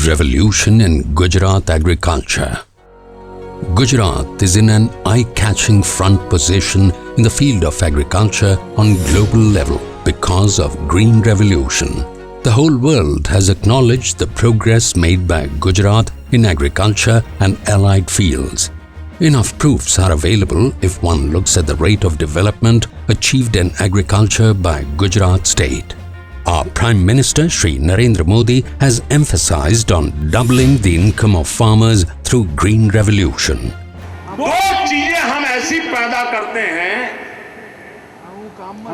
revolution in Gujarat agriculture. Gujarat is in an eye-catching front position in the field of agriculture on global level because of Green Revolution. The whole world has acknowledged the progress made by Gujarat in agriculture and allied fields. Enough proofs are available if one looks at the rate of development achieved in agriculture by Gujarat state. Our Prime Minister Shri Narendra Modi has emphasized on doubling the income of farmers through Green Revolution. दो चीजें हम ऐसी पैदा करते हैं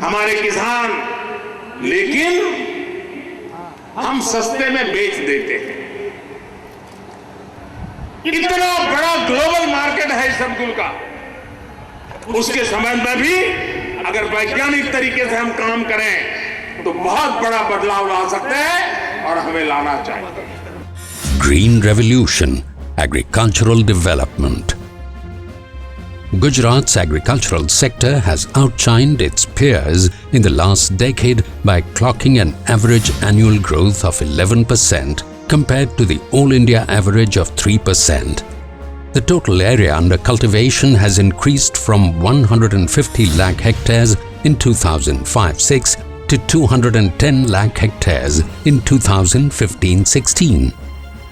हमारे किसान, लेकिन हम सस्ते में बेच देते हैं। इतना बड़ा ग्लोबल मार्केट है सब्जियों का, उसके संबंध में भी अगर वैज्ञानिक तरीके से हम काम करें तो बहुत बड़ा बदलाव ला सकते हैं और हमें लाना चाहिए। Green Revolution, agricultural development. Gujarat's agricultural sector has outshined its peers in the last decade by clocking an average annual growth of 11% compared to the All India average of 3%. The total area under cultivation has increased from 150 lakh hectares in 2005-06 to 210 lakh hectares in 2015-16.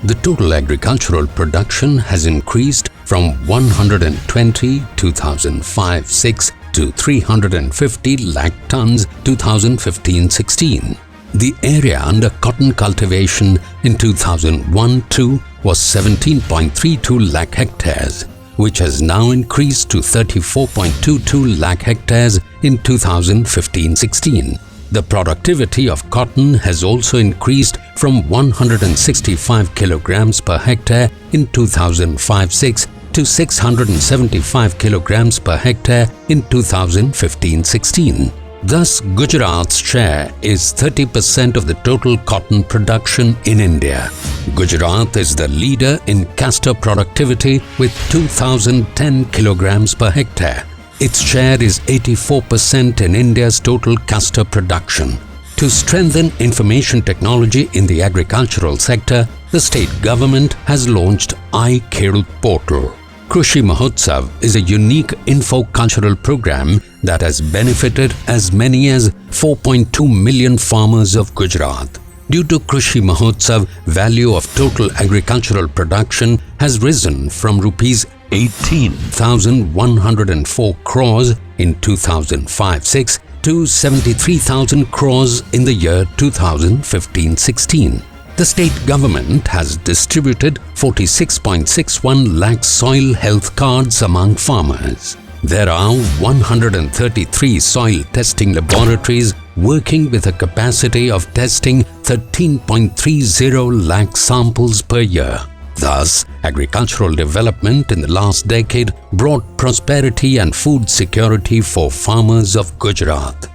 The total agricultural production has increased from 120 2005-06 to 350 lakh tons 2015-16. The area under cotton cultivation in 2001-02 was 17.32 lakh hectares, which has now increased to 34.22 lakh hectares in 2015-16. The productivity of cotton has also increased from 165 kilograms per hectare in 2005-06 to 675 kilograms per hectare in 2015-16. Thus, Gujarat's share is 30% of the total cotton production in India. Gujarat is the leader in castor productivity with 2010 kilograms per hectare. Its share is 84% in India's total castor production. To strengthen information technology in the agricultural sector, the state government has launched iKhedut portal. Krishi Mahotsav is a unique info-cultural program that has benefited as many as 4.2 million farmers of Gujarat. Due to Krishi Mahotsav, value of total agricultural production has risen from rupees 18,104 crores in 2005-06 to 73,000 crores in the year 2015-16. The state government has distributed 46.61 lakh soil health cards among farmers. There are 133 soil testing laboratories working with a capacity of testing 13.30 lakh samples per year. Thus, agricultural development in the last decade brought prosperity and food security for farmers of Gujarat.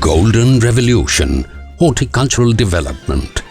Golden Revolution, horticultural development.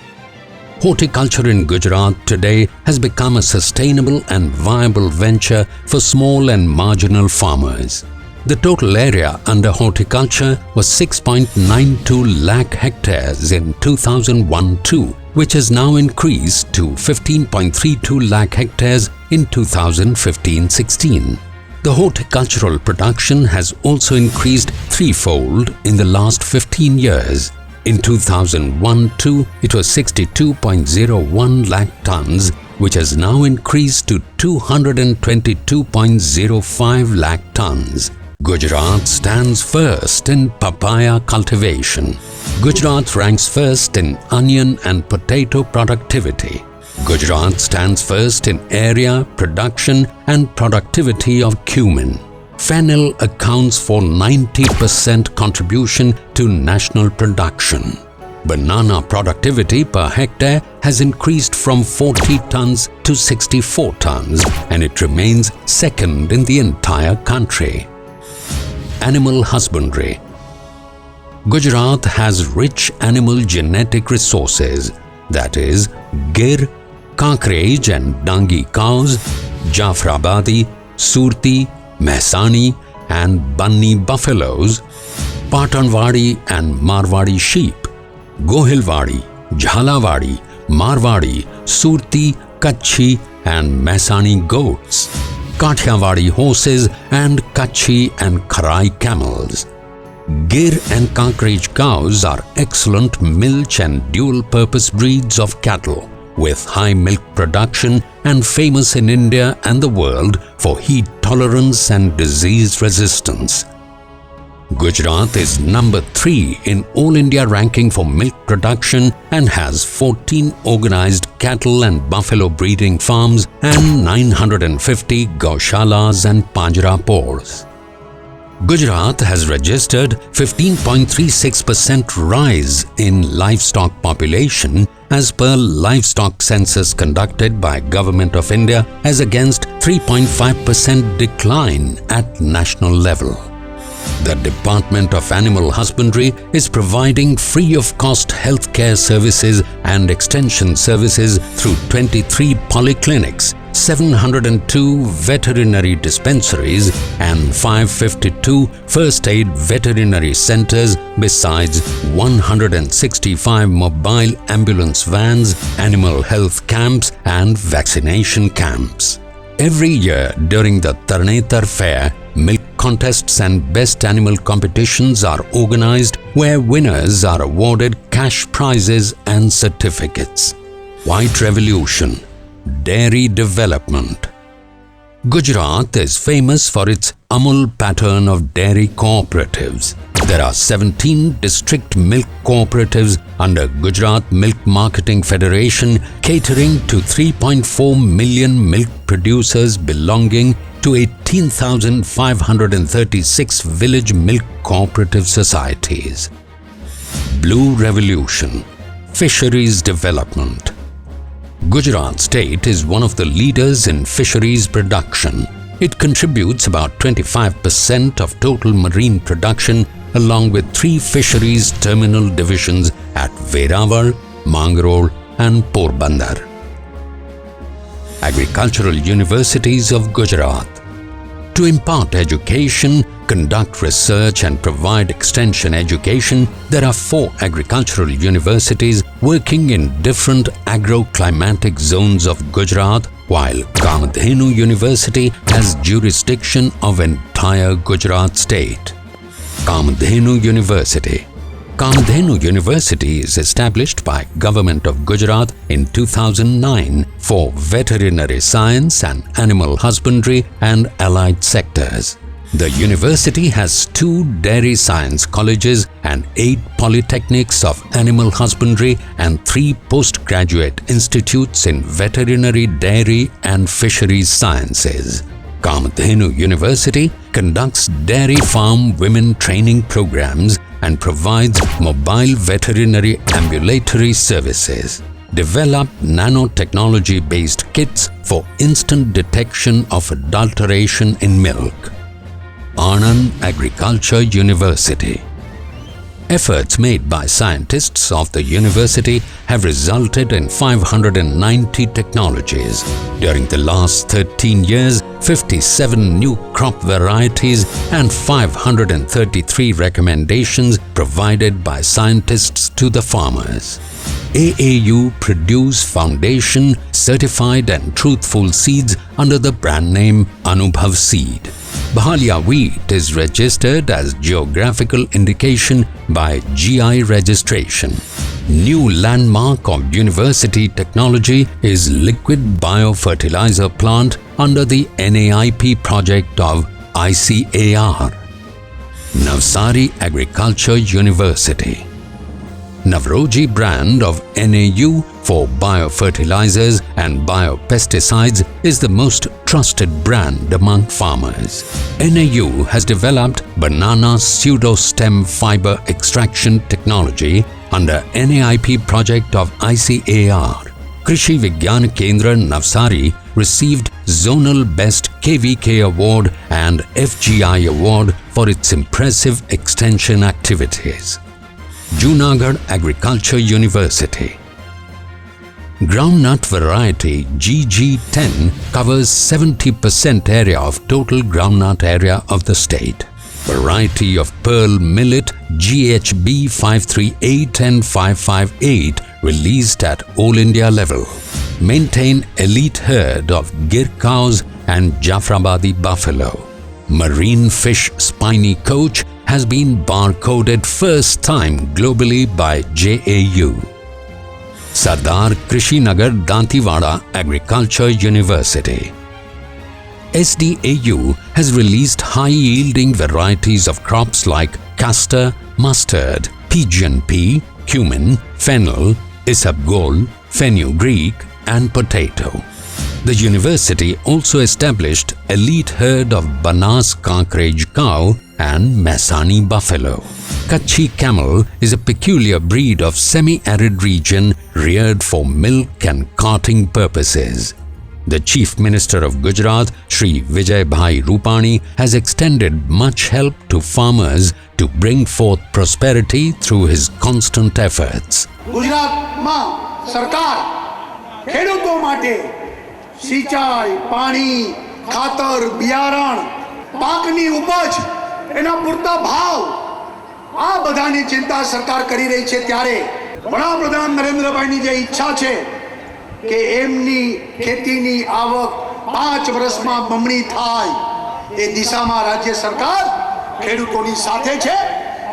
Horticulture in Gujarat today has become a sustainable and viable venture for small and marginal farmers. The total area under horticulture was 6.92 lakh hectares in 2001-02, which has now increased to 15.32 lakh hectares in 2015-16. The horticultural production has also increased threefold in the last 15 years. In 2001-02, it was 62.01 lakh tons, which has now increased to 222.05 lakh tons. Gujarat stands first in papaya cultivation. Gujarat ranks first in onion and potato productivity. Gujarat stands first in area, production and productivity of cumin. Fennel accounts for 90% contribution to national production. Banana productivity per hectare has increased from 40 tons to 64 tons and it remains second in the entire country. Animal husbandry. Gujarat has rich animal genetic resources, that is, Gir, Kankrej and Dangi cows, Jafrabadi, Surti, Mehsani and Banni buffaloes, Patanwadi and Marwadi sheep, Gohilwadi, Jhalawadi, Marwadi, Surti, Kachhi and Maisani goats, Kathiawadi horses and Kachhi and Kharai camels. Gir and Kankraj cows are excellent milch and dual-purpose breeds of cattle with high milk production and famous in India and the world for heat tolerance and disease resistance. Gujarat is number 3 in All India ranking for milk production and has 14 organized cattle and buffalo breeding farms and 950 gaushalas and panjrapors. Gujarat has registered 15.36% rise in livestock population as per livestock census conducted by Government of India as against 3.5% decline at national level. The Department of Animal Husbandry is providing free-of-cost healthcare services and extension services through 23 polyclinics, 702 veterinary dispensaries and 552 first aid veterinary centers besides 165 mobile ambulance vans, animal health camps and vaccination camps. Every year during the Tarnetar Fair, milk contests and best animal competitions are organized where winners are awarded cash prizes and certificates. White Revolution, Dairy Development. Gujarat is famous for its Amul pattern of dairy cooperatives. There are 17 district milk cooperatives under Gujarat Milk Marketing Federation catering to 3.4 million milk producers belonging to 18,536 village milk cooperative societies. Blue Revolution, Fisheries Development. Gujarat state is one of the leaders in fisheries production. It contributes about 25% of total marine production along with 3 fisheries terminal divisions at Verawar, Mangrol and Porbandar. Agricultural Universities of Gujarat. To impart education, conduct research and provide extension education, there are 4 agricultural universities working in different agro-climatic zones of Gujarat, while Kamadhenu University has jurisdiction of entire Gujarat state. Kamadhenu University. Kamadhenu University is established by Government of Gujarat in 2009 for veterinary science and animal husbandry and allied sectors. The university has 2 dairy science colleges and 8 polytechnics of animal husbandry and 3 postgraduate institutes in veterinary, dairy and fisheries sciences. Kamadhenu University conducts dairy farm women training programs and provides mobile veterinary ambulatory services. Develop nanotechnology-based kits for instant detection of adulteration in milk. Anand Agriculture University. Efforts made by scientists of the university have resulted in 590 technologies. During the last 13 years, 57 new crop varieties and 533 recommendations provided by scientists to the farmers. AAU Produce Foundation certified and truthful seeds under the brand name Anubhav Seed. Bhalia wheat is registered as geographical indication by GI registration. New landmark of university technology is liquid biofertilizer plant under the NAIP project of ICAR. Navsari Agriculture University. Navroji brand of NAU for biofertilizers and biopesticides is the most trusted brand among farmers. NAU has developed banana pseudostem fiber extraction technology under NAIP project of ICAR. Krishi Vigyan Kendra Navsari received Zonal Best KVK Award and FGI Award for its impressive extension activities. Junagadh Agriculture University. Groundnut variety GG10 covers 70% area of total groundnut area of the state. Variety of pearl millet GHB 538 and 558 released at all India level, maintain elite herd of Gir cows and Jafrabadi buffalo. Marine fish spiny coach has been barcoded first time globally by JAU. Sardar Krishinagar Dantewada Agriculture University. SDAU has released high-yielding varieties of crops like castor, mustard, pigeon pea, cumin, fennel, isabgol, fenugreek and potato. The university also established elite herd of Banas Kankraj cow and Mehsani buffalo. Kachhi camel is a peculiar breed of semi-arid region reared for milk and carting purposes. The Chief Minister of Gujarat, Shri Vijay Bhai Rupani, has extended much help to farmers to bring forth prosperity through his constant efforts. ગુજરાતમાં સરકાર ખેડૂતો માટે સિંચાઈ, પાણી, ખાતર, બિયારણ, પાકની ઉપજ, એના પૂરતા ભાવ આ બધાની चिंता સરકાર કરી રહી છે ત્યારે વડાપ્રધાન નરેન્દ્રભાઈની જે ઈચ્છા છે કે એમની ખેતીની આવક 5 વર્ષમાં બમણી થાય એ દિશામાં રાજ્ય સરકાર ખેડૂતોની સાથે છે.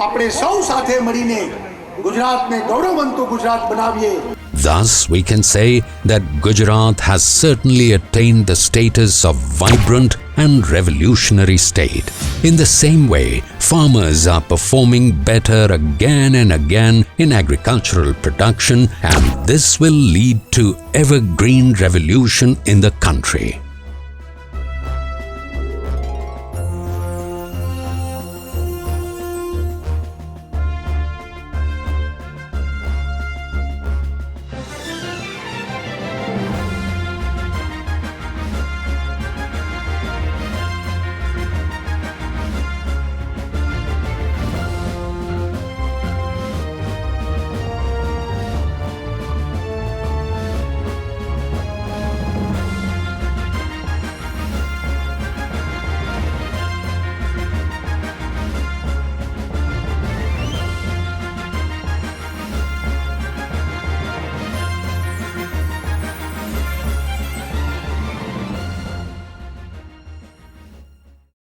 આપણે સૌ સાથે મળીને ગુજરાતને ગૌરવવંતું ગુજરાત બનાવીએ. Thus, we can say that Gujarat has certainly attained the status of vibrant and revolutionary state. In the same way, farmers are performing better again and again in agricultural production, and this will lead to evergreen revolution in the country.